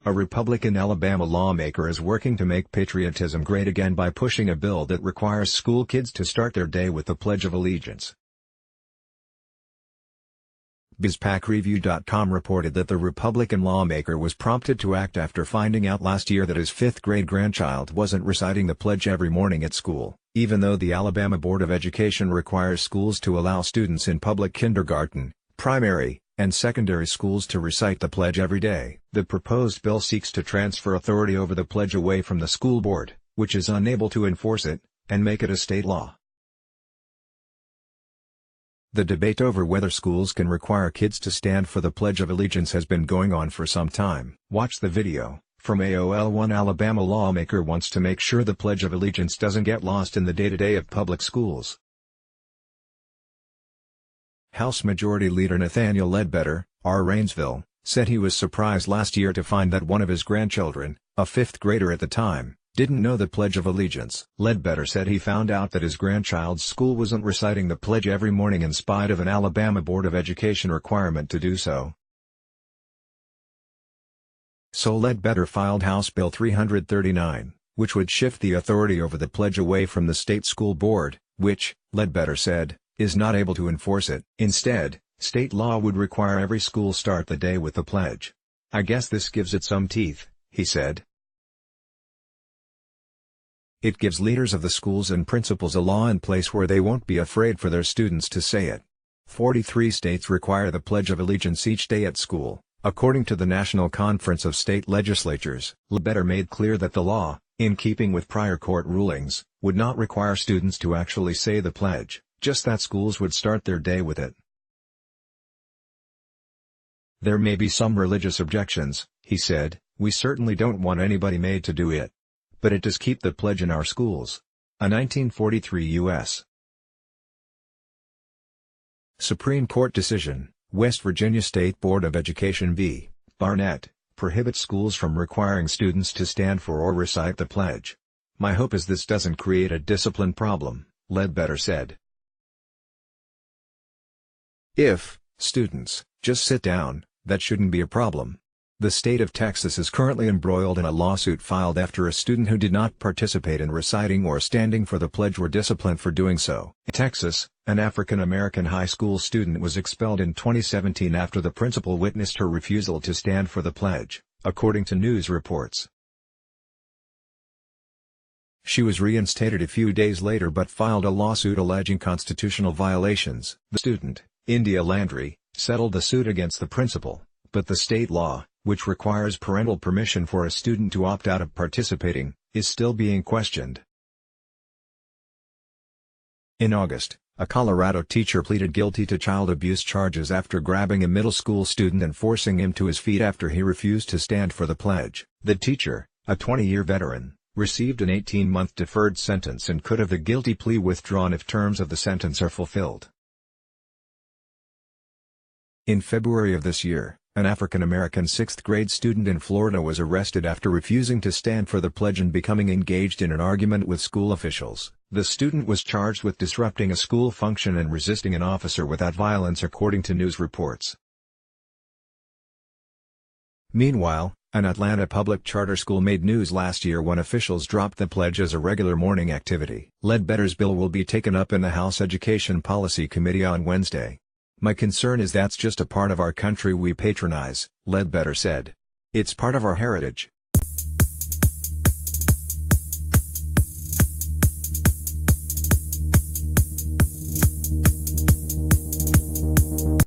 A Republican Alabama lawmaker is working to make patriotism great again by pushing a bill that requires school kids to start their day with the Pledge of Allegiance. BizPackReview.com reported that the Republican lawmaker was prompted to act after finding out last year that his fifth-grade grandchild wasn't reciting the pledge every morning at school, even though the Alabama Board of Education requires schools to allow students in public kindergarten, primary, and secondary schools to recite the pledge every day. The proposed bill seeks to transfer authority over the pledge away from the school board, which is unable to enforce it, and make it a state law. The debate over whether schools can require kids to stand for the Pledge of Allegiance has been going on for some time. Watch the video. From AOL. One Alabama lawmaker wants to make sure the Pledge of Allegiance doesn't get lost in the day-to-day of public schools. House Majority Leader Nathaniel Ledbetter, R. Rainsville, said he was surprised last year to find that one of his grandchildren, a fifth grader at the time, didn't know the Pledge of Allegiance. Ledbetter said he found out that his grandchild's school wasn't reciting the pledge every morning in spite of an Alabama Board of Education requirement to do so. So Ledbetter filed House Bill 339, which would shift the authority over the pledge away from the state school board, which, Ledbetter said, is not able to enforce it. Instead, state law would require every school start the day with the pledge. "I guess this gives it some teeth," he said. "It gives leaders of the schools and principals a law in place where they won't be afraid for their students to say it." 43 states require the Pledge of Allegiance each day at school, according to the National Conference of State Legislatures. Ledbetter made clear that the law, in keeping with prior court rulings, would not require students to actually say the pledge, just that schools would start their day with it. "There may be some religious objections," he said. "We certainly don't want anybody made to do it. But it does keep the pledge in our schools." A 1943 U.S. Supreme Court decision, West Virginia State Board of Education v. Barnett, prohibits schools from requiring students to stand for or recite the pledge. "My hope is this doesn't create a discipline problem," Ledbetter said. "If students just sit down, that shouldn't be a problem." The state of Texas is currently embroiled in a lawsuit filed after a student who did not participate in reciting or standing for the pledge were disciplined for doing so. In Texas, an African-American high school student was expelled in 2017 after the principal witnessed her refusal to stand for the pledge, according to news reports. She was reinstated a few days later but filed a lawsuit alleging constitutional violations. The student, India Landry, settled the suit against the principal, but the state law, which requires parental permission for a student to opt out of participating, is still being questioned. In August, a Colorado teacher pleaded guilty to child abuse charges after grabbing a middle school student and forcing him to his feet after he refused to stand for the pledge. The teacher, a 20-year veteran, received an 18-month deferred sentence and could have the guilty plea withdrawn if terms of the sentence are fulfilled. In February of this year, an African-American sixth-grade student in Florida was arrested after refusing to stand for the pledge and becoming engaged in an argument with school officials. The student was charged with disrupting a school function and resisting an officer without violence, according to news reports. Meanwhile, an Atlanta public charter school made news last year when officials dropped the pledge as a regular morning activity. Ledbetter's bill will be taken up in the House Education Policy Committee on Wednesday. "My concern is that's just a part of our country we patronize," Ledbetter said. "It's part of our heritage.